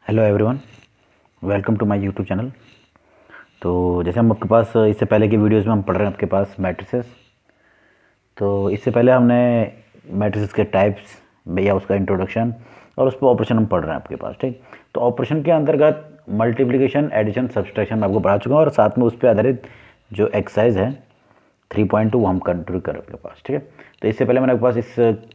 Hello everyone, welcome to my YouTube channel. तो जैसे हम आपके पास इससे पहले की वीडियोस में हम पढ़ रहे हैं आपके पास मैट्रिसेस। तो इससे पहले हमने मैट्रिसेस के टाइप्स या उसका इंट्रोडक्शन और उस पर ऑपरेशन हम पढ़ रहे हैं आपके पास। ठीक, तो ऑपरेशन के अंतर्गत मल्टीप्लिकेशन, एडिशन, सब्सट्रैक्शन मैं आपको पढ़ा चुका हूँ और साथ में उस पर आधारित जो एक्सरसाइज है 3.2 वो हम कंटिन्यू कर आपके पास। ठीक है, तो इससे पहले मैंने आपके पास इस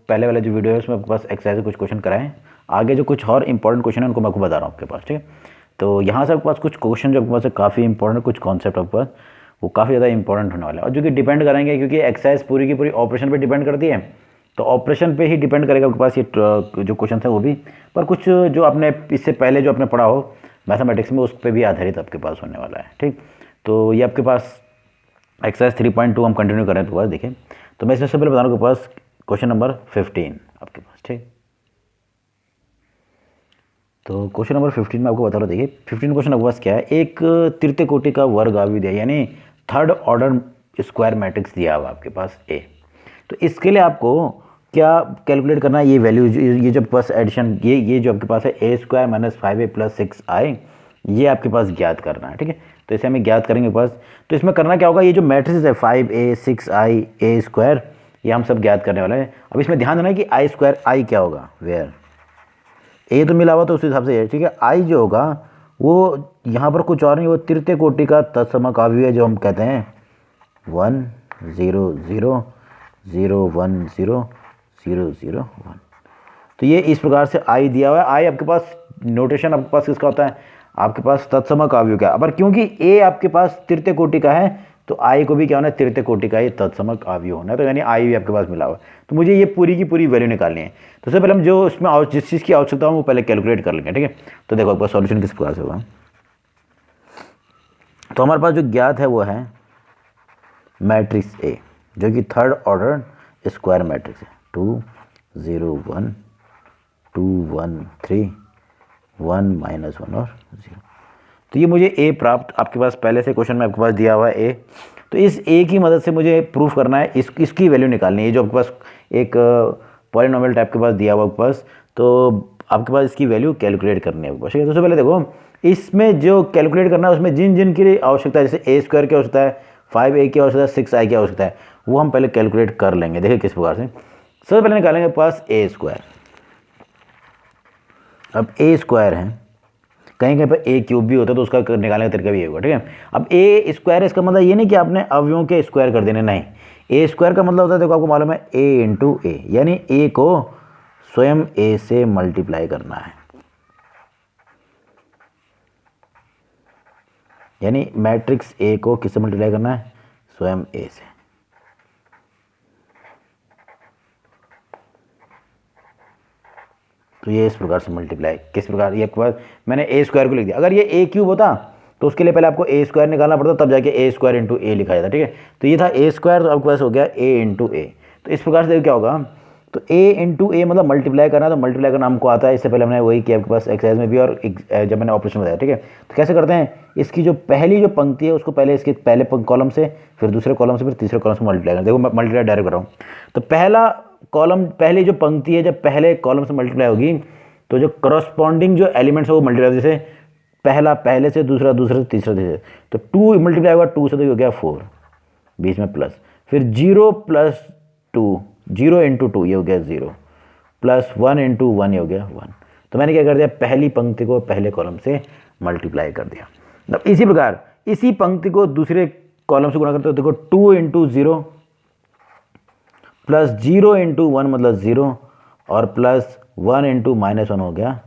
पहले वाला जो वीडियो है उसमें आपके पास एक्सरसाइज के कुछ क्वेश्चन कराए हैं। आगे जो कुछ और इंपॉर्टेंट क्वेश्चन है उनको मैं आपको बता रहा हूँ आपके पास। ठीक है, तो यहाँ से आपके पास कुछ क्वेश्चन जो आपके पास काफ़ी इंपॉर्टेंट, कुछ कॉन्सेप्ट आपके पास वो काफ़ी ज़्यादा इंपॉर्टेंट होने वाले हैं और जो कि डिपेंड करेंगे, क्योंकि एक्सरसाइज पूरी की पूरी ऑपरेशन पे डिपेंड करती है। तो ऑपरेशन पे ही डिपेंड करेगा आपके पास ये जो क्वेश्चन है वो भी, पर कुछ जो आपने इससे पहले जो आपने पढ़ा हो मैथमेटिक्स में उस पर भी आधारित आपके पास होने वाला है। ठीक, तो ये आपके पास एक्सरसाइज 3.2 हम कंटिन्यू करें आपके पास। देखिए, तो मैं इसमें से पहले बता रहा हूँ आपके पास क्वेश्चन नंबर 15 आपके पास। ठीक, तो क्वेश्चन नंबर 15 में आपको बता रहा हूँ। देखिए 15 क्वेश्चन आपके पास क्या है, एक तृतीय कोटि का वर्ग आव्यूह दिया, यानी थर्ड ऑर्डर स्क्वायर मैट्रिक्स दिया हुआ आपके पास ए। तो इसके लिए आपको क्या कैलकुलेट करना है, ये वैल्यू, ये जो पास एडिशन, ये जो आपके पास है ए square minus 5a plus 6i, ये आपके पास ज्ञात करना है। ठीक है, तो इसे हमें ज्ञात करेंगे पास। तो इसमें करना क्या होगा, ये जो मैट्रिक्स है 5a 6i ए स्क्वायर, ये हम सब ज्ञात करने वाले हैं। अब इसमें ध्यान देना है कि आई स्क्वायर, आई क्या होगा, वेयर ए तो मिला हुआ तो उस हिसाब से है। ठीक है, आई जो होगा वो यहाँ पर कुछ और नहीं, वो तृतीय कोटि का तत्समक आव्यूह है जो हम कहते हैं 1 0 0 0 1 0 0 0 1। तो ये इस प्रकार से आई दिया हुआ है। आई आपके पास नोटेशन आपके पास किसका होता है, आपके पास तत्समक आव्यूह का। पर क्योंकि ए आपके पास तृतीय कोटि का है तो आई को भी क्या होना है, तृतीय कोटि का ये तत्समक आव्यूह होना है। तो यानी आई भी आपके पास मिला हुआ है। तो मुझे ये पूरी की पूरी वैल्यू निकालनी है। तो सबसे पहले हम जो इसमें जिस चीज़ की आवश्यकता हो वो पहले कैलकुलेट कर लेंगे। ठीक है, तो देखो आपका सॉल्यूशन किस प्रकार से होगा। तो हमारे पास जो ज्ञात है वो है मैट्रिक्स ए, जो कि थर्ड ऑर्डर स्क्वायर मैट्रिक्स है, 2 0 1 2 1 3 1 -1 और 0। तो ये मुझे ए प्राप्त आपके पास पहले से क्वेश्चन में आपके पास दिया हुआ है ए। तो इस ए की मदद से मुझे प्रूफ करना है, इसकी वैल्यू निकालनी है। जो आपके पास एक पॉलिनोमियल टाइप के पास दिया हुआ आपके पास, तो आपके पास इसकी वैल्यू कैलकुलेट करनी है आपके पास। ठीक है, तो सबसे पहले देखो इसमें जो कैलकुलेट करना है उसमें जिन जिन की आवश्यकता है, जैसे ए स्क्वायर की आवश्यकता है, 5a की आवश्यकता है, 6i की आवश्यकता है, वो हम पहले कैलकुलेट कर लेंगे। देखिए किस प्रकार से। सबसे पहले निकालेंगे पास ए स्क्वायर। अब ए स्क्वायर है, कहीं कहीं पर ए क्यूब भी होता है तो उसका निकालने का तरीका भी ये होगा। ठीक है, अब ए स्क्वायर, इसका मतलब ये नहीं कि आपने अवयवों के स्क्वायर कर देने, नहीं। ए स्क्वायर का मतलब होता है, देखो आपको मालूम है ए इंटू ए, यानी ए को स्वयं ए से मल्टीप्लाई करना है। यानी मैट्रिक्स ए को किससे मल्टीप्लाई करना है, स्वयं ए से। तो ये इस प्रकार से मल्टीप्लाई, किस प्रकार, ये मैंने ए स्क्वायर को लिख दिया। अगर ये ए क्यूब होता तो उसके लिए पहले आपको ए स्क्वायर निकालना पड़ता, तब जाके ए स्क्वायर इंटू ए लिखा जाता। ठीक है, तो ये था ए स्क्वायर, तो आपके पास हो गया ए इंटू ए। तो इस प्रकार से क्या होगा, तो ए इंटू ए मतलब मल्टीप्लाई करना, तो मल्टीप्लाई करना हमको आता है। इससे पहले हमने वही किया आपके पास एक्सरसाइज में भी और जब मैंने ऑपरेशन बताया। ठीक है, तो कैसे करते हैं, इसकी जो पहली जो पंक्ति है उसको पहले इसके पहले कॉलम से, फिर दूसरे कॉलम से, फिर तीसरे कॉलम से मल्टीप्लाई करते हैं। देखो मैं मल्टीप्लाई डायरेक्ट कर रहा हूँ। तो पहला कॉलम, पहली जो पंक्ति है जब पहले कॉलम से मल्टीप्लाई होगी तो जो करस्पॉन्डिंग जो एलिमेंट्स है वो मल्टीप्लाई, जैसे पहला पहले से, दूसरा दूसरे से, तीसरा तीसरे, तो 2 मल्टीप्लाई होगा 2 से, तो ये हो गया 4, बीच में प्लस, फिर 0 प्लस 2, 0 इंटू 2 ये हो गया 0, प्लस 1 इंटू 1 ये हो गया 1। तो मैंने क्या कर दिया, पहली पंक्ति को पहले कॉलम से मल्टीप्लाई कर दिया। अब इसी प्रकार इसी पंक्ति को दूसरे कॉलम से गुणा करते हो, देखो 2 इंटू 0 प्लस 0 इंटू 1 मतलब 0 और प्लस 1 इंटू -1 हो गया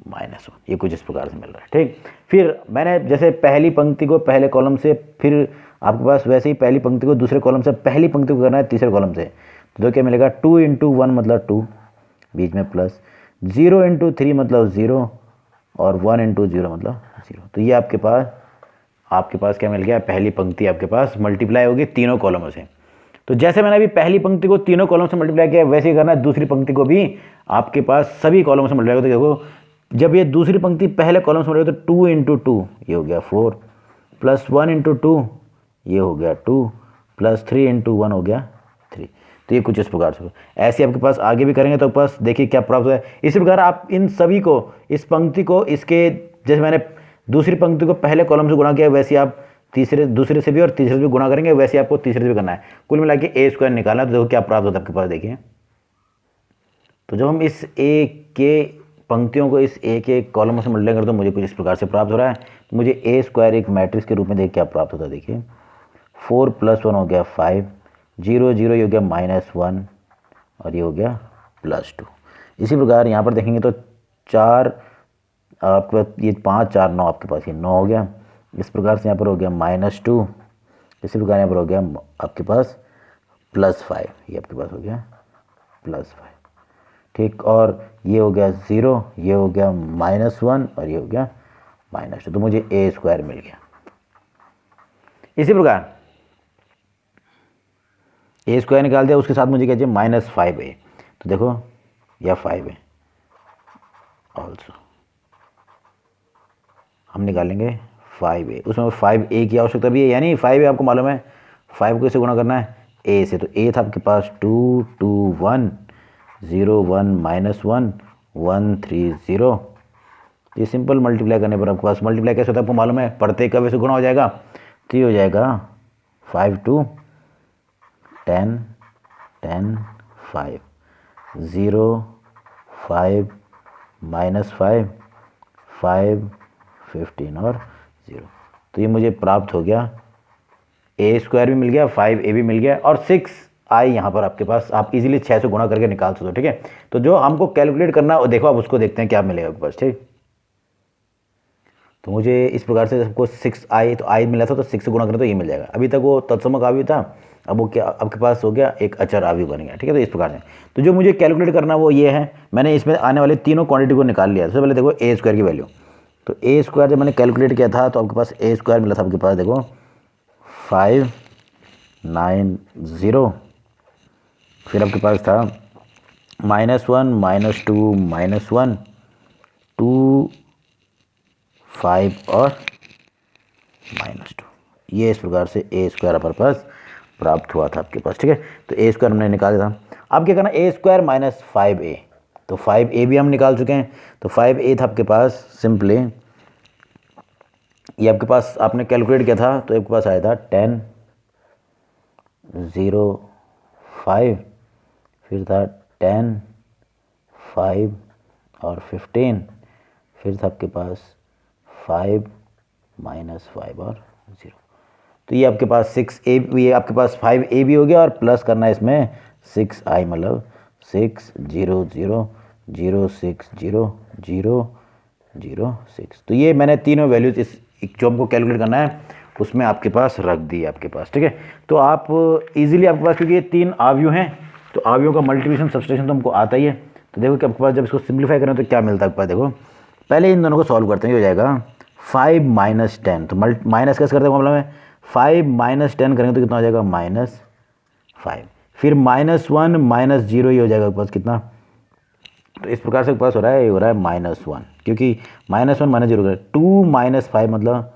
-1। ये कुछ इस प्रकार से मिल रहा है। ठीक, फिर मैंने जैसे पहली पंक्ति को पहले कॉलम से, फिर आपके पास वैसे ही पहली पंक्ति को दूसरे कॉलम से, पहली पंक्ति को करना है तीसरे कॉलम से, तो क्या मिलेगा, 2 इंटू 1 मतलब 2, बीच में प्लस, 0 इंटू 3 मतलब 0 और 1 इंटू 0 मतलब 0। तो ये आपके पास क्या मिल गया, पहली पंक्ति आपके पास मल्टीप्लाई होगी तीनों कॉलमों से। तो जैसे मैंने अभी पहली पंक्ति को तीनों कॉलम से मल्टीप्लाई किया, वैसे ही करना है दूसरी पंक्ति को भी आपके पास सभी कॉलम से मल्टीप्लाई। तो देखो जब ये दूसरी पंक्ति पहले कॉलम से मल्टीप्लाई, तो 2 इंटू 2 ये हो गया 4, प्लस 1 इंटू 2 ये हो गया 2, प्लस 3 इंटू 1 हो गया 3। तो ये कुछ इस प्रकार से ऐसे आपके पास आगे भी करेंगे तो बस देखिए क्या प्राप्त होता है। इसी प्रकार आप इन सभी को, इस पंक्ति को इसके, जैसे मैंने दूसरी पंक्ति को पहले कॉलम से गुणा किया, वैसे आप दूसरे से भी और तीसरे से भी गुणा करेंगे, वैसे आपको तीसरे से भी करना है। कुल मिला के ए स्क्वायर निकालना है, तो देखो क्या प्राप्त होता है आपके पास। देखिए तो जब हम इस ए के पंक्तियों को इस ए के कॉलम से मल्टीप्लाई करते हैं तो मुझे कुछ इस प्रकार से प्राप्त हो रहा है। तो मुझे ए स्क्वायर एक मैट्रिक्स के रूप में देखिए क्या प्राप्त होता है। देखिए 4 + 1 हो गया 5, 0 0 ये हो गया -1 और ये हो गया +2। इसी प्रकार यहाँ पर देखेंगे तो 4 आपके पास ये 5 4 9 आपके पास ये 9 हो गया। इस प्रकार से यहाँ पर हो गया -2। इसी प्रकार यहाँ पर हो गया आपके पास +5, ये आपके पास हो गया +5, ठीक। और ये हो गया 0, ये हो गया -1 और ये हो गया -2। तो मुझे ए स्क्वायर मिल गया। इसी प्रकार ए स्क्वायर निकाल दिया, उसके साथ मुझे क्या चाहिए -5a। तो देखो या 5a ऑल्सो हम निकालेंगे 5a, उसमें 5a की आवश्यकता भी है, यानी 5a आपको मालूम है 5 को इससे गुणा करना है a से। तो a था आपके पास 2 2 1 0 1 -1 1 3 0। ये सिंपल मल्टीप्लाई करने पर आपके पास मल्टीप्लाई कैसे होता है आपको मालूम है, पढ़ते कब से गुणा हो जाएगा। तो ये हो जाएगा 5 2 10 10 5 0 5 -5 5 15 और 0। तो ये मुझे प्राप्त हो गया, ए स्क्वायर भी मिल गया, 5a भी मिल गया और 6i यहाँ पर आपके पास आप इजीली 6 से गुणा करके निकाल सकते हो, ठीक है। तो जो हमको कैलकुलेट करना है देखो आप उसको देखते हैं क्या मिलेगा आपके पास, ठीक। तो मुझे इस प्रकार से सबको 6i, तो i मिला था तो 6 से गुणा करें तो ये मिल जाएगा। अभी तक वो तत्समक आव्यूह था, अब वो क्या आपके पास हो गया एक अचर आव्यूह बन गया, ठीक है। तो इस प्रकार से तो जो मुझे कैलकुलेट करना वो ये है, मैंने इसमें आने वाले तीनों क्वांटिटी को निकाल लिया। सबसे पहले देखो ए स्क्वायर की वैल्यू, तो ए स्क्वायर जब मैंने कैलकुलेट किया था तो आपके पास ए स्क्वायर मिला था आपके पास देखो 590। फिर आपके पास था -1 -2 -1 2 5 और -2। ये इस प्रकार से ए स्क्वायर हमारे पास प्राप्त हुआ था आपके पास, ठीक है। तो ए स्क्वायर हमने निकाला था। अब क्या करना, ए स्क्वायर -5a, तो 5a भी हम निकाल चुके हैं। तो 5a था आपके पास सिंपली, ये आपके पास आपने कैलकुलेट किया था तो आपके पास आया था 10 0 5, फिर था 10 5 और 15, फिर था आपके पास 5 -5 और 0। तो ये आपके पास 6a, ये आपके पास 5a भी हो गया और प्लस करना है इसमें 6i, मतलब 6 0 0 0 6 0 0 0 6। तो ये मैंने तीनों वैल्यूज इस जो हमको कैलकुलेट करना है उसमें आपके पास रख दी है आपके पास, ठीक है। तो आप इजीली आपके पास, क्योंकि ये 3 आव्यूह हैं तो आव्यूह का मल्टीप्लिकेशन सब्सट्रैक्शन तो हमको आता ही है। तो देखो कि आपके पास जब इसको सिंप्लीफाई करें तो क्या मिलता है आपके पास। देखो पहले इन दोनों को सॉल्व करते हैं, ये हो जाएगा 5 -10, तो माइनस कैसे करते हैं मामला में 5 -10 करेंगे तो कितना हो जाएगा -5, फिर -1 -0 ये हो जाएगा आपके पास कितना। तो इस प्रकार से आपके पास हो रहा है, ये हो रहा है -1, क्योंकि -1 -0 2 -5 मतलब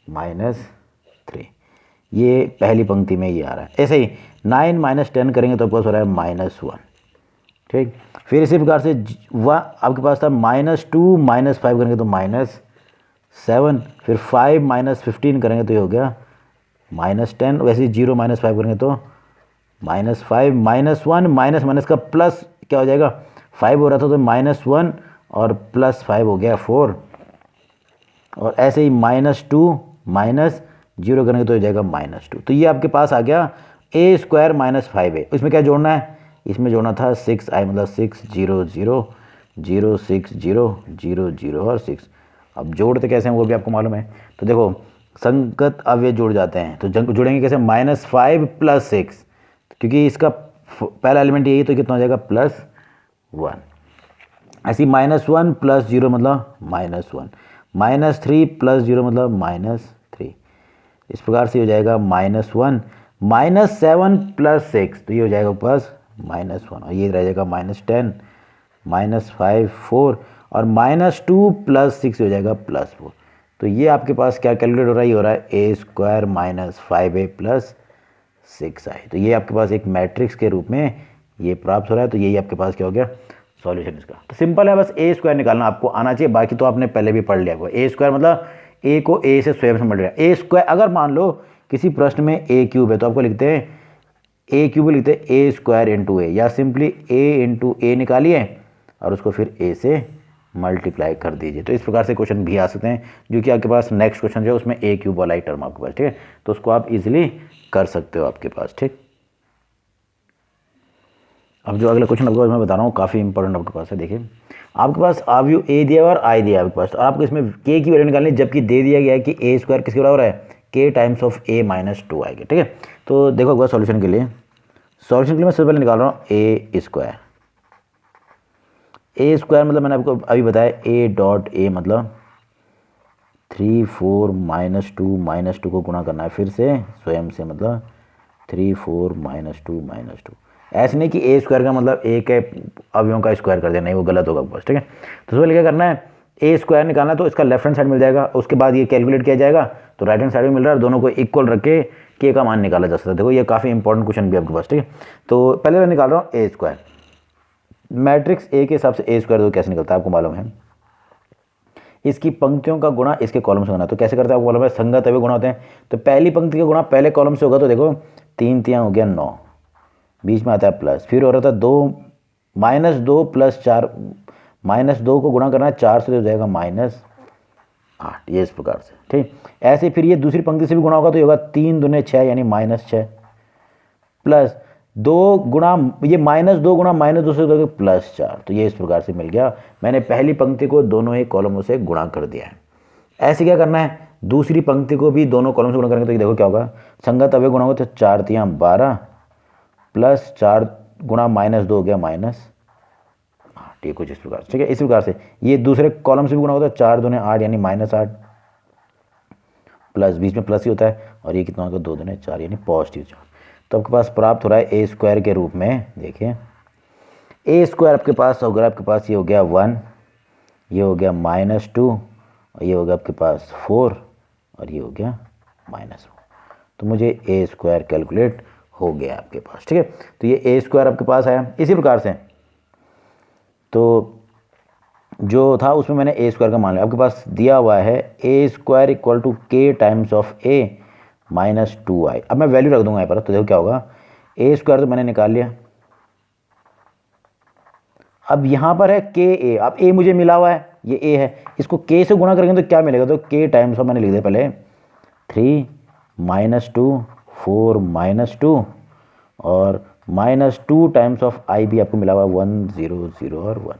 -3, ये पहली पंक्ति में ये आ रहा है। ऐसे ही 9 -10 करेंगे तो आपके पास हो रहा है -1, ठीक। फिर इसी प्रकार से आपके पास था -2 -5 करेंगे तो -7, फिर 5 -15 करेंगे तो ये हो गया -10, वैसे ही 0 -5 करेंगे तो -5, -1 माइनस का प्लस क्या हो जाएगा, 5 हो रहा था तो -1 और +5 हो गया 4, और ऐसे ही -2 -0 करेंगे तो हो जाएगा -2। तो ये आपके पास आ गया a स्क्वायर -5a। इसमें क्या जोड़ना है, इसमें जोड़ना था 6i, मतलब 6 0 0 0 6 0 0 0 और 6। अब जोड़ते कैसे हैं वो भी आपको मालूम है। तो देखो संगत अवयव जुड़ जाते हैं, तो जुड़ेंगे कैसे, -5 + 6, क्योंकि इसका पहला एलिमेंट यही, तो कितना हो जाएगा +1। ऐसे ही -1 + 0 मतलब -1, -3 + 0 मतलब -3। इस प्रकार से हो जाएगा -1 -7 + 6, तो ये हो जाएगा पास -1, और ये रह जाएगा -10 -5 4 और -2 + 6 हो जाएगा +4। तो ये आपके पास क्या कैलकुलेट हो रहा है, ये हो रहा है a स्क्वायर -5a + 6i। तो ये आपके पास एक मैट्रिक्स के रूप में ये प्राप्त हो रहा है। तो यही आपके पास क्या हो गया सॉल्यूशन इसका। तो सिंपल है, बस ए स्क्वायर निकालना आपको आना चाहिए, बाकी तो आपने पहले भी पढ़ लिया होगा। ए स्क्वायर मतलब ए को ए से स्वयं से मल्टीप्लाई। ए स्क्वायर अगर मान लो किसी प्रश्न में ए क्यूब है तो आपको लिखते हैं ए क्यूब लिखते हैं ए स्क्वायर इंटू ए, या सिंपली ए इंटू ए निकालिए और उसको फिर ए से मल्टीप्लाई कर दीजिए। तो इस प्रकार से क्वेश्चन भी आ सकते हैं, जो कि आपके पास नेक्स्ट क्वेश्चन जो है उसमें ए क्यूब वाला ही टर्म आपके पास, ठीक है। तो उसको आप इजीली कर सकते हो आपके पास, ठीक। अब जो अगला क्वेश्चन आपको मैं बता रहा हूँ काफ़ी इंपॉर्टेंट आपके पास है। देखिए आपके पास आव्यू ए दिया हुआ और आई दिया है आपके पास, और आपको इसमें के की वैल्यू निकालनी है, जबकि दे दिया गया है कि ए स्क्वायर किसके बराबर है, के टाइम्स ऑफ ए माइनस 2 आएगा, ठीक है। तो देखो एक बार सॉल्यूशन के लिए मैं सबसे पहले निकाल रहा हूँ ए स्क्वायर। ए स्क्वायर मतलब मैंने आपको अभी बताया ए डॉट ए मतलब 3 4 माइनस टू को गुणा करना है फिर से स्वयं से, मतलब 3 4 माइनस टू। ऐसे नहीं कि ए स्क्वायर का मतलब ए के अवयवों का स्क्वायर कर देना, नहीं वो गलत होगा बस, ठीक है। तो उसमें क्या करना है, ए स्क्वायर निकालना है तो इसका लेफ्ट हैंड साइड मिल जाएगा, उसके बाद ये कैलकुलेट किया जाएगा तो राइट हैंड साइड में मिल रहा है, दोनों को इक्वल रख के का मान निकाला जा सकता है। देखो ये काफ़ी इंपॉर्टेंट क्वेश्चन भी आपके पास, ठीक है। तो पहले मैं निकाल रहा हूँ ए स्क्वायर। मैट्रिक्स ए के हिसाब से ए स्क्वायर तो कैसे निकलता है आपको मालूम है, इसकी पंक्तियों का गुणा इसके कॉलम से होना। तो कैसे करते हैं आपको मालूम है, संगत अवयव गुणा होते हैं। तो पहली पंक्ति का गुणा पहले कॉलम से होगा, तो देखो 3 3 हो गया 9, बीच में आता है प्लस, फिर हो रहा था 2 -2 + 4, -2 को गुणा करना है 4 से, हो जाएगा -8, ये इस प्रकार से, ठीक। ऐसे फिर ये दूसरी पंक्ति से भी गुणा होगा तो ये होगा 3 दूने 6 यानी -6 प्लस 2 गुणा ये -2 गुणा -2 से हो +4, तो ये इस प्रकार से मिल गया। मैंने पहली पंक्ति को दोनों ही कॉलमों से गुणा कर दिया है। ऐसे क्या करना है, दूसरी पंक्ति को भी दोनों कॉलम से गुणा करेंगे तो ये देखो क्या होगा, संगत अवयव गुणा होगा तो 4 3 12 प्लस 4 गुणा -2 हो गया -8, ये कुछ इस प्रकार, ठीक है। इस प्रकार से ये दूसरे कॉलम से भी गुणा होता है, 4 दूने 8 यानी -8 प्लस बीच में प्लस ही होता है, और ये कितना होगा 2 दूने 4 यानी पॉजिटिव 4। तो आपके पास प्राप्त हो रहा है ए स्क्वायर के रूप में। देखिए ए स्क्वायर आपके पास होगा, आपके पास ये हो गया 1, ये हो गया -2, और ये हो गया आपके पास 4, और ये हो गया -1। तो मुझे ए स्क्वायर कैलकुलेट हो गया आपके पास, ठीक है। तो ये ए स्क्वायर आपके पास है। इसी प्रकार से तो जो था उसमें मैंने ए स्क्वायर का मान लिया, आपके पास दिया हुआ है ए स्क्वायर इक्वल टू के टाइम्स ऑफ ए -2i। अब मैं वैल्यू रख दूंगा यहाँ पर, तो देखो क्या होगा, ए स्क्वायर तो मैंने निकाल लिया, अब यहाँ पर है के ए। अब ए मुझे मिला हुआ है, ये ए है, इसको के से गुणा करेंगे तो क्या मिलेगा, तो के टाइम्स ऑफ मैंने लिख दिया पहले 3 -2 4 -2 और -2 टाइम्स ऑफ आई भी आपको मिला हुआ 1 0 0 और 1।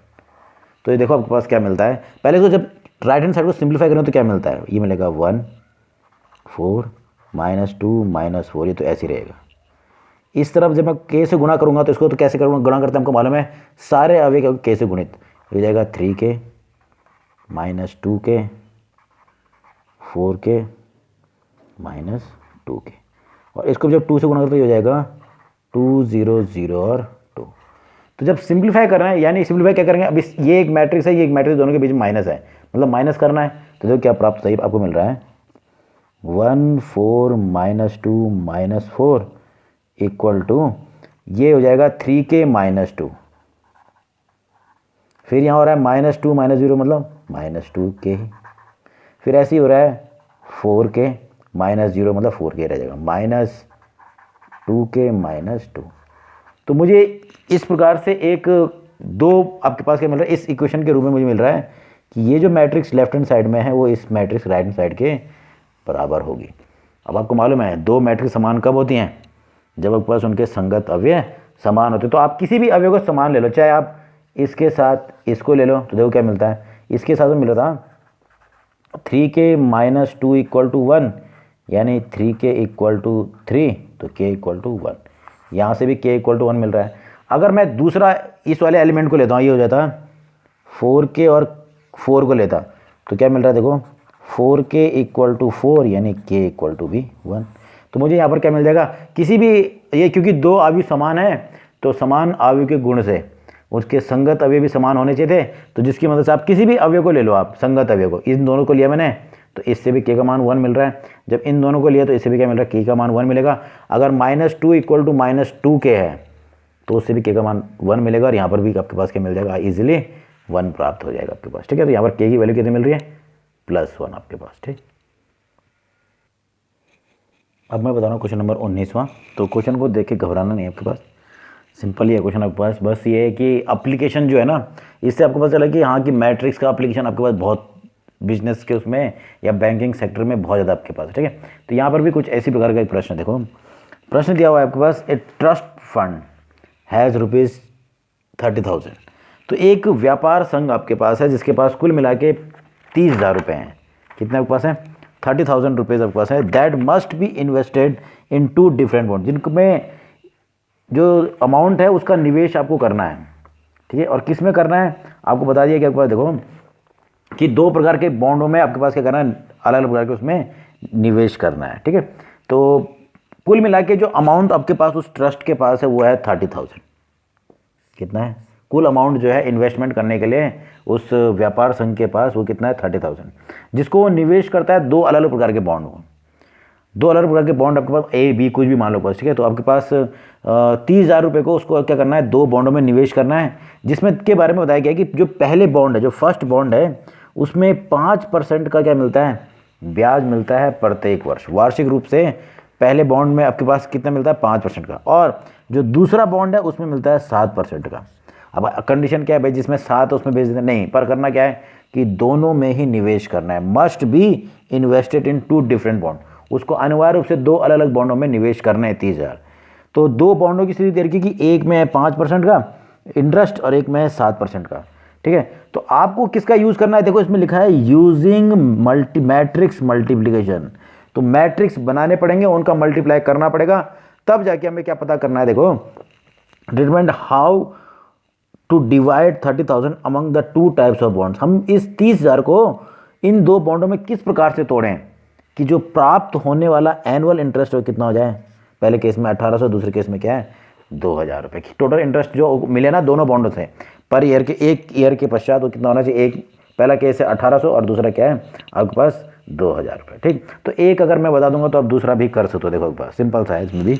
तो ये देखो आपके पास क्या मिलता है, पहले तो जब राइट हैंड साइड को सिंप्लीफाई करें तो क्या मिलता है, ये मिलेगा 1 4 -2 -4, ये तो ऐसे ही रहेगा। इस तरफ जब मैं के से गुणा करूंगा तो इसको तो कैसे करूँगा, गुणा करते हैं हमको मालूम है, सारे अवयव के से गुणित हो जाएगा 3k -2k 4k -2k, और इसको जब 2 से गुणा करते हो जाएगा 2 0 0 और 2। तो जब सिंप्लीफाई करना है, यानी सिंप्लीफाई क्या करेंगे, अब ये एक मैट्रिक्स है, ये एक मैट्रिक्स, दोनों के बीच में माइनस है, मतलब माइनस करना है। तो देखो क्या प्राप्त सही आपको मिल रहा है, 1 4 -2 -4 इक्वल टू ये हो जाएगा 3k -2, फिर यहाँ हो रहा है -2 -0 मतलब -2k, फिर ऐसे ही हो रहा है 4k -0 मतलब 4k रह जाएगा -2k -2। तो मुझे इस प्रकार से एक दो आपके पास क्या मिल रहा है, इस इक्वेशन के रूप में मुझे मिल रहा है कि ये जो मैट्रिक्स लेफ्ट हैंड साइड में है वो इस मैट्रिक्स राइट हैंड साइड के बराबर होगी। अब आपको मालूम है दो मैट्रिक्स समान कब होती हैं, जब आपके पास उनके संगत अवयव समान होते हैं। तो आप किसी भी अवयव को समान ले लो, चाहे आप इसके साथ इसको ले लो, तो देखो क्या मिलता है, इसके साथ में मिल रहा था 3k -2 इक्वल टू 1 यानी 3k इक्वल टू 3, तो k इक्वल टू 1, यहाँ से भी k इक्वल टू 1 मिल रहा है। अगर मैं दूसरा इस वाले एलिमेंट को लेता हूँ, ये हो जाता 4k और 4 को लेता, तो क्या मिल रहा है देखो 4k इक्वल टू 4 यानी k इक्वल टू भी 1। तो मुझे यहाँ पर क्या मिल जाएगा, किसी भी ये क्योंकि दो अवयव समान है तो समान अवयव के गुण से उसके संगत अवयव भी समान होने चाहिए थे। तो जिसकी मदद से आप किसी भी अवयव को ले लो, आप संगत अवयव को, इन दोनों को लिया मैंने तो इससे भी के का मान 1 मिल रहा है। जब इन दोनों को लिया तो इससे भी क्या मिल रहा है, के का मान 1 मिलेगा। अगर -2 इक्वल टू -2 के है तो उससे भी के का मान 1 मिलेगा, और यहाँ पर भी आपके पास क्या मिल जाएगा, इजीली 1 प्राप्त हो जाएगा आपके पास। ठीक है, तो यहाँ पर के की वैल्यू कितनी मिल रही है, +1 आपके पास। ठीक, अब मैं बता रहा हूँ क्वेश्चन नंबर 19वां। तो क्वेश्चन को देख के घबराना नहीं आपके पास, सिंपल ही है क्वेश्चन आपके पास। बस ये है कि एप्लीकेशन जो है ना, इससे आपको पता चला कि हाँ कि मैट्रिक्स का एप्लीकेशन आपके पास बहुत बिजनेस के उसमें या बैंकिंग सेक्टर में बहुत ज़्यादा आपके पास। ठीक है, तो यहाँ पर भी कुछ ऐसी प्रकार का एक प्रश्न देखो, प्रश्न दिया हुआ है आपके पास, ए ट्रस्ट फंड हैज़ ₹30,000। तो एक व्यापार संघ आपके पास है जिसके पास कुल मिला के 30,000 रुपये हैं। कितने आपके पास है, 30,000 रुपीज़ आपके पास है। That must be invested in 2 different bond, जिनमें जो अमाउंट है उसका निवेश आपको करना है। ठीक है, और किस में करना है आपको बता दिया कि आपके पास देखो कि 2 प्रकार के बॉन्डों में आपके पास क्या करना है, अलग अलग प्रकार के उसमें निवेश करना है। ठीक है, तो कुल मिला के जो अमाउंट आपके पास उस ट्रस्ट के पास है वो है 30,000। कितना है कुल अमाउंट जो है इन्वेस्टमेंट करने के लिए उस व्यापार संघ के पास, वो कितना है 30,000, जिसको वो निवेश करता है 2 अलग अलग प्रकार के बॉन्ड को। 2 अलग अलग प्रकार के बॉन्ड आपके पास, ए बी कुछ भी मान लो पास। ठीक है, तो आपके पास 30,000 रुपये को उसको क्या करना है, 2 बॉन्डों में निवेश करना है, जिसमें के बारे में बताया गया है कि जो पहले बॉन्ड है, जो फर्स्ट बॉन्ड है, उसमें 5% का क्या मिलता है, ब्याज मिलता है प्रत्येक वर्ष, वार्षिक रूप से। पहले बॉन्ड में आपके पास कितना मिलता है, 5% का, और जो दूसरा बॉन्ड है उसमें मिलता है 7% का। अब कंडीशन क्या है भाई, जिसमें 7 उसमें बेच देते नहीं, पर करना क्या है कि दोनों में ही निवेश करना है। Must be invested in 2 different bond, उसको अनिवार्य रूप से 2 अलग अलग बॉन्डों में निवेश करने हैं 30,000। तो 2 बॉन्डों की स्थिति दे रखी कि एक में है 5% का इंटरेस्ट और एक में है 7% का। ठीक है, तो आपको किसका यूज़ करना है, देखो इसमें लिखा है यूजिंग मैट्रिक्स मल्टीप्लीकेशन। तो मैट्रिक्स बनाने पड़ेंगे, उनका मल्टीप्लाई करना पड़ेगा, तब जाके हमें क्या पता करना है। देखो determine how to divide 30,000 among the 2 types of bonds. हम इस 30,000 को इन 2 बॉन्डों में किस प्रकार से तोड़ें कि जो प्राप्त होने वाला एनुअल इंटरेस्ट वो कितना हो जाए। पहले केस में 1800, दूसरे केस में क्या है 2,000 रुपये की टोटल इंटरेस्ट जो मिले ना दोनों बॉन्डों से पर ईयर के, एक ईयर के पश्चात वो कितना होना चाहिए। एक पहला केस है 1800 और दूसरा क्या है आपके पास 2,000 रुपये। ठीक, तो एक अगर मैं बता दूंगा तो आप दूसरा भी कर सकते हो। देखो आपके पास सिंपल सा है इसमें भी।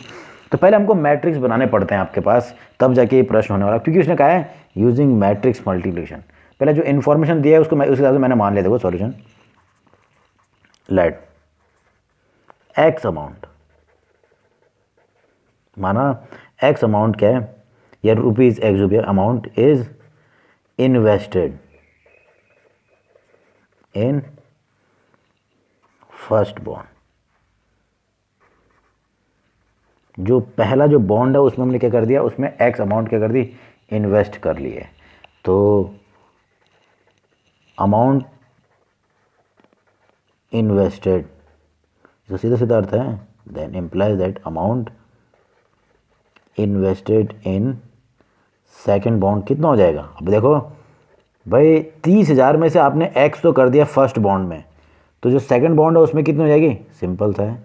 तो पहले हमको मैट्रिक्स बनाने पड़ते हैं आपके पास, तब जाके ये प्रश्न होने वाला, क्योंकि उसने कहा है यूजिंग मैट्रिक्स मल्टीप्लिकेशन। पहले जो इन्फॉर्मेशन दिया है उसको मैं उस हिसाब से मैंने मान लिया। देखो सॉल्यूशन, लेट एक्स अमाउंट, माना एक्स अमाउंट क्या है, या रुपीज एक्स जो भी amount is invested in first bond. जो पहला जो बॉन्ड है उसमें हमने क्या कर दिया, उसमें एक्स अमाउंट क्या कर दी, इन्वेस्ट कर लिए। तो अमाउंट इन्वेस्टेड जो सीधा सीधा अर्थ है, then implies that amount invested in second bond कितना हो जाएगा। अब देखो भाई 30,000 में से आपने एक्स तो कर दिया फर्स्ट बॉन्ड में, तो जो सेकंड बॉन्ड है उसमें कितनी हो जाएगी, सिंपल सा है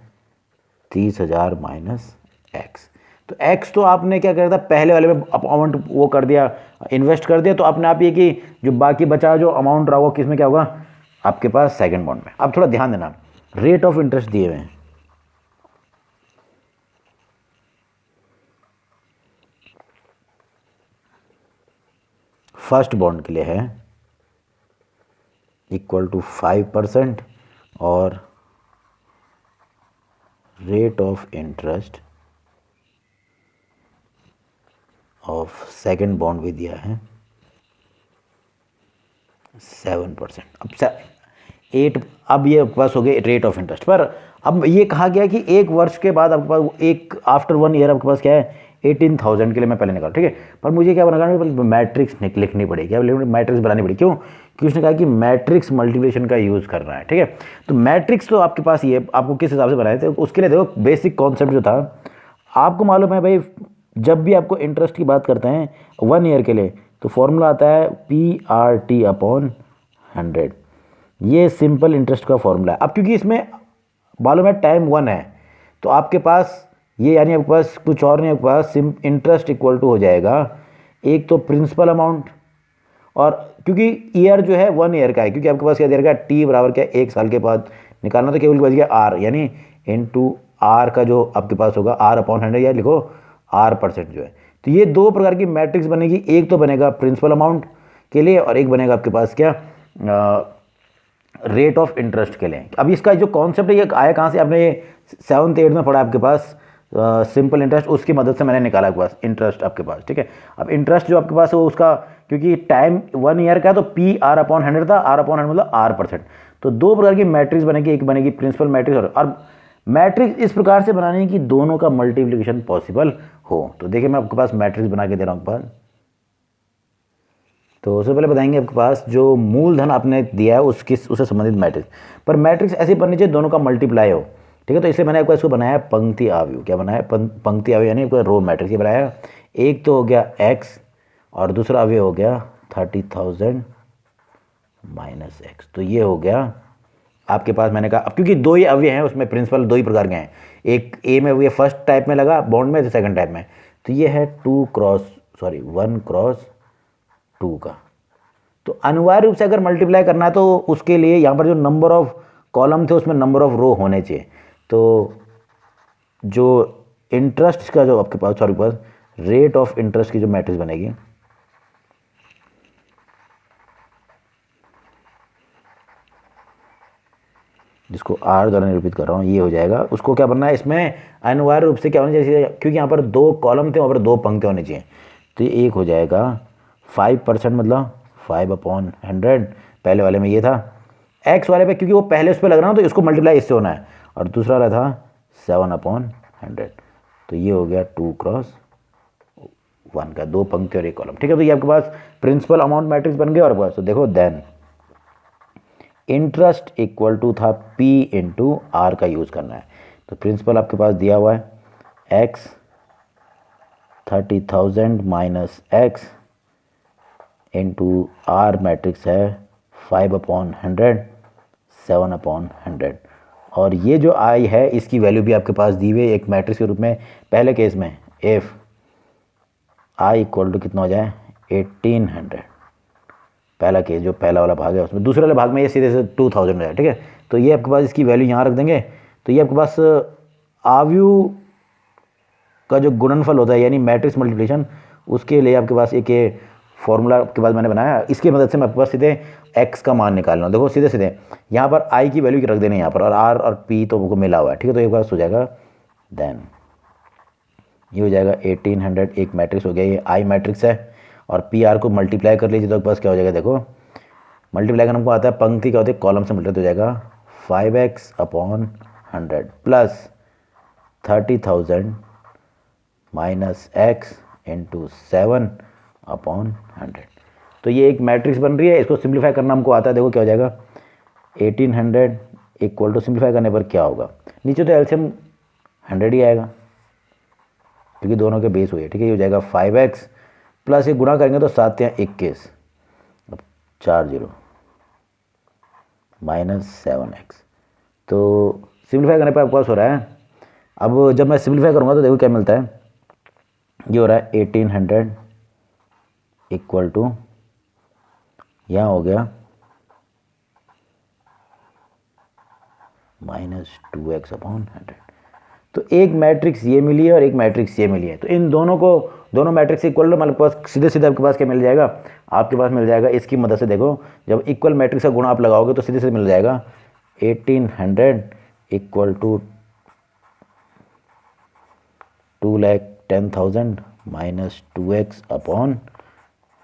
30,000 माइनस एक्स। तो एक्स तो आपने क्या कर दिया पहले वाले में अमाउंट वो कर दिया, इन्वेस्ट कर दिया, तो अपने आप ये कि जो बाकी बचा जो अमाउंट रहा होगा किस में क्या होगा आपके पास सेकंड बॉन्ड में। अब थोड़ा ध्यान देना, रेट ऑफ इंटरेस्ट दिए हुए हैं, फर्स्ट बॉन्ड के लिए है इक्वल टू 5% और rate of interest of second bond भी दिया है 7%। अब ये आपके पास हो गए रेट ऑफ इंटरेस्ट पर। अब ये कहा गया कि 1 वर्ष के बाद आपके पास एक आफ्टर 1 ईयर आपके पास क्या है 18,000 के लिए मैं पहले निकाल, ठीक है। पर मुझे क्या बनाना, मैट्रिक्स लिखनी पड़ेगी, अब मैट्रिक्स बनानी पड़ेगी। क्यों, क्योंकि उसने कहा कि मैट्रिक्स मल्टीप्लिकेशन का यूज़ करना है, ठीक है। तो मैट्रिक्स तो आपके पास ये आपको किस हिसाब से बनाए थे, उसके लिए देखो बेसिक कॉन्सेप्ट जो था आपको मालूम है भाई, जब भी आपको इंटरेस्ट की बात करते हैं 1 ईयर के लिए तो फॉर्मूला आता है PRT/100। ये सिंपल इंटरेस्ट का फॉर्मूला है। अब क्योंकि इसमें मालूम है टाइम 1 है तो आपके पास ये यानी आपके पास कुछ और नहीं, आपके पास इंटरेस्ट इक्वल टू हो जाएगा एक तो प्रिंसिपल अमाउंट, और क्योंकि ईयर जो है 1 ईयर का है, क्योंकि आपके पास क्या दे रखा है T बराबर क्या 1 साल के बाद निकालना तो केवल बच गया आर, यानी इनटू आर का जो आपके पास होगा आर अपॉन 100, या लिखो R% जो है। तो ये दो प्रकार की मैट्रिक्स बनेगी, एक तो बनेगा प्रिंसिपल अमाउंट के लिए और एक बनेगा आपके पास क्या रेट ऑफ इंटरेस्ट के लिए। अब इसका जो कॉन्सेप्ट है ये आया कहाँ से, आपने ये 7th 8th में पढ़ा आपके पास सिंपल इंटरेस्ट, उसकी मदद से मैंने निकाला आपके पास इंटरेस्ट आपके पास, ठीक है। अब इंटरेस्ट जो आपके पास है वो उसका, क्योंकि टाइम 1 ईयर का है तो पी आर अपॉन 100 था, आर अपॉन 100 मतलब R%। तो दो प्रकार की मैट्रिक्स बनेगी, एक बनेगी प्रिंसिपल मैट्रिक्स और मैट्रिक्स इस प्रकार से बनानी है कि दोनों का मल्टीप्लिकेशन पॉसिबल हो। तो देखिए मैं आपके पास मैट्रिक्स बना के दे रहा हूँ आपके पास। तो उससे पहले बताएंगे आपके पास जो मूलधन आपने दिया है उससे संबंधित मैट्रिक्स, पर मैट्रिक्स ऐसी बननी चाहिए दोनों का मल्टीप्लाई हो, ठीक है। तो इसलिए मैंने आपको इसको बनाया पंक्ति आव्यूह। क्या बनाया, पंक्ति आव्यूह यानी रो मैट्रिक्स। ये बनाया, एक तो हो गया x और दूसरा अवयव हो गया 30,000 माइनस x। तो ये हो गया आपके पास, मैंने कहा अब क्योंकि दो ही अवयव हैं उसमें, प्रिंसिपल दो ही प्रकार के हैं, एक ए में ये फर्स्ट टाइप में लगा बॉन्ड में, सेकंड टाइप में। तो ये है 1 x 2 का। तो अनिवार्य रूप से अगर मल्टीप्लाई करना है तो उसके लिए यहाँ पर जो नंबर ऑफ कॉलम थे उसमें नंबर ऑफ रो होने चाहिए। तो जो इंटरेस्ट का जो आपके पास रेट ऑफ इंटरेस्ट की जो मैट्रिक्स बनेगी, जिसको आर द्वारा निरूपित कर रहा हूँ, ये हो जाएगा। उसको क्या बनना है, इसमें अनिवार्य रूप से क्या होना चाहिए, क्योंकि यहाँ पर दो कॉलम थे वहाँ पर दो पंक्ति होनी चाहिए। तो ये एक हो जाएगा 5% मतलब 5/100, पहले वाले में ये था। एक्स वाले पे क्योंकि वो पहले उस पर लग रहा है तो इसको मल्टीप्लाई इससे होना है, और दूसरा वाला था 7/100। तो ये हो गया 2 x 1 का, दो पंक्ति और एक कॉलम, ठीक है। तो ये आपके पास प्रिंसिपल अमाउंट मैट्रिक्स बन गया। और बस तो देखो देन इंटरेस्ट इक्वल टू था P इंटू आर का यूज़ करना है। तो प्रिंसिपल आपके पास दिया हुआ है x 30,000 minus x into our matrix है 5/100 7/100। और ये जो आई है इसकी वैल्यू भी आपके पास दी हुई है एक मैट्रिक्स के रूप में। पहले केस में इफ आई इक्वल टू कितना हो जाए 1800, पहला केस जो पहला वाला भाग है उसमें, दूसरे वाले भाग में ये सीधे से 2000 हो जाए, ठीक है। तो ये आपके पास इसकी वैल्यू यहाँ रख देंगे। तो ये आपके पास आव्यूह का जो गुणनफल होता है यानी मैट्रिक्स मल्टीप्लिकेशन, उसके लिए आपके पास एक फॉर्मूला के बाद मैंने बनाया, इसकी मदद से मैं आपके पास सीधे x का मान निकालना। देखो सीधे सीधे यहाँ पर i की वैल्यू रख देनी है यहाँ पर, और r और p तो हमको मिला हुआ है, ठीक है। तो एक बार हो जाएगा देन ये हो जाएगा 1800, एक मैट्रिक्स हो गया, ये i मैट्रिक्स है, और पी आर को मल्टीप्लाई कर लीजिए तो आपके पास क्या हो जाएगा, देखो मल्टीप्लाई करना हमको आता है, पंक्ति क्या होती है कॉलम से मल्टीप्लाई हो जाएगा 5x/100 plus 30,000 minus x into 7/100। तो ये एक मैट्रिक्स बन रही है, इसको सिंप्लीफाई करना हमको आता है। देखो क्या हो जाएगा 1800 इक्वल टू, सिंप्लीफाई करने पर क्या होगा, नीचे तो एलसीएम 100 ही आएगा क्योंकि दोनों के बेस हुए, ठीक है। ये हो जाएगा 5x प्लस ये गुणा करेंगे तो 7 या 21, अब 40 माइनस 7x। तो सिंप्लीफाई करने पर आपके पास हो रहा है, अब जब मैं सिंप्लीफाई करूँगा तो देखो क्या मिलता है, ये हो रहा है 1800 इक्वल टू, यहाँ हो गया -2x/100। तो एक मैट्रिक्स ये मिली है और एक मैट्रिक्स ये मिली है। तो इन दोनों को, दोनों मैट्रिक्स इक्वल, मतलब पास सीधे सीधे आपके पास क्या मिल जाएगा, आपके पास मिल जाएगा इसकी मदद से। देखो जब इक्वल मैट्रिक्स का गुणा आप लगाओगे तो सीधे सीधे मिल जाएगा 1800 इक्वल टू 2,10,000 माइनस 2x/100।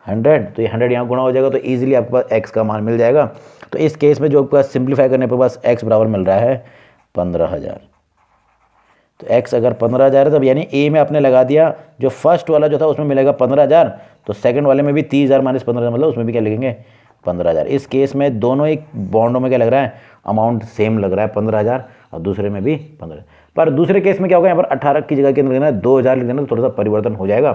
तो ये 100 यहाँ गुणा हो जाएगा तो ईजिली आपके पास x का मान मिल जाएगा। तो इस केस में जो आपके पास सिंप्लीफाई करने पर पास x बराबर मिल रहा है 15,000। तो x अगर 15,000 है तब यानी a में आपने लगा दिया, जो फर्स्ट वाला जो था उसमें मिलेगा 15,000, तो सेकंड वाले में भी 30,000 माइनस 15,000 मतलब उसमें भी क्या लिखेंगे 15,000। इस केस में दोनों एक बॉन्डों में क्या लग रहा है, अमाउंट सेम लग रहा है 15,000, और दूसरे में भी 15,000। पर दूसरे केस में क्या होगा, यहाँ पर 18 की जगह के अंदर लिखना है 2,000 लिख देना, तो थोड़ा सा परिवर्तन हो जाएगा,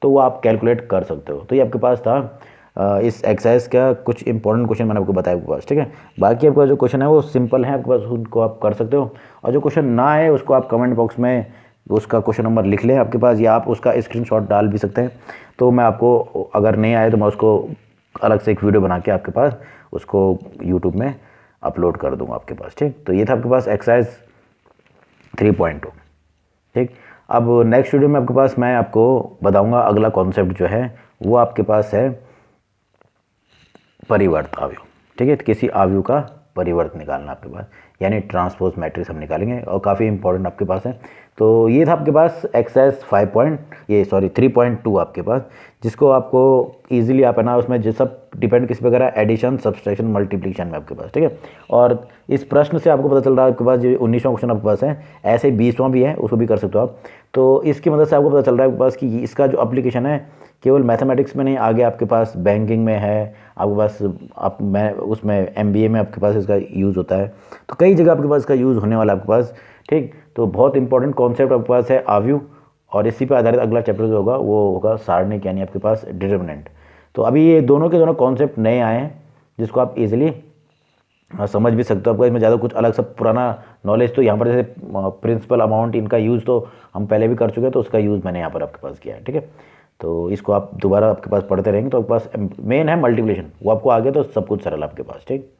तो वो आप कैलकुलेट कर सकते हो। तो ये आपके पास था इस एक्सरसाइज का कुछ इंपॉर्टेंट क्वेश्चन मैंने आपको बताया आपके पास, ठीक है। बाकी आपका जो क्वेश्चन है वो सिंपल है आपके पास, उनको आप कर सकते हो, और जो क्वेश्चन ना है उसको आप कमेंट बॉक्स में उसका क्वेश्चन नंबर लिख लें आपके पास, या आप उसका स्क्रीनशॉट डाल भी सकते हैं। तो मैं आपको अगर नहीं आए तो मैं उसको अलग से एक वीडियो बना के आपके पास उसको यूट्यूब में अपलोड कर दूंगा आपके पास, ठीक। तो ये था आपके पास एक्सरसाइज 3.2, ठीक। अब नेक्स्ट वीडियो में आपके पास मैं आपको बताऊंगा अगला कॉन्सेप्ट जो है वो आपके पास है परिवर्त अवयव, ठीक है। तो किसी अवयव का परिवर्त निकालना आपके पास, यानी ट्रांसपोज मैट्रिक्स हम निकालेंगे और काफ़ी इंपॉर्टेंट आपके पास है। तो ये था आपके पास एक्सरसाइज 3.2 आपके पास, जिसको आपको इजीली आप है ना उसमें जो सब डिपेंड किस पे करा, एडिशन सब्सट्रैक्शन मल्टीप्लिकेशन में आपके पास, ठीक है। और इस प्रश्न से आपको पता चल रहा है आपके पास जो 19वां क्वेश्चन आपके पास है, ऐसे 20वां भी है उसको भी कर सकते हो आप। तो इसकी मदद से आपको पता चल रहा है आपके पास कि इसका जो एप्लीकेशन है केवल मैथमेटिक्स में नहीं, आगे आपके पास बैंकिंग में है, आपके पास मैं उसमें MBA में आपके पास इसका यूज़ होता है। तो कई जगह आपके पास इसका यूज़ होने वाला है आपके पास, ठीक। तो बहुत इंपॉर्टेंट कॉन्सेप्ट आपके पास है अवयव, और इसी पर आधारित अगला चैप्टर जो होगा वो होगा सारणिक, यानी आपके पास डिटर्मिनेंट। तो अभी ये दोनों के दोनों कॉन्सेप्ट नए आए हैं जिसको आप इजीली समझ भी सकते हो। आपको इसमें ज़्यादा कुछ अलग सब पुराना नॉलेज तो यहाँ पर जैसे प्रिंसिपल अमाउंट इनका यूज़ तो हम पहले भी कर चुके हैं, तो उसका यूज़ मैंने यहाँ पर आपके पास किया है, ठीक है। तो इसको आप दोबारा आपके पास पढ़ते रहेंगे तो आपके पास मेन है मल्टीप्लिकेशन, वो आपको आ गया तो सब कुछ सरल आपके पास, ठीक।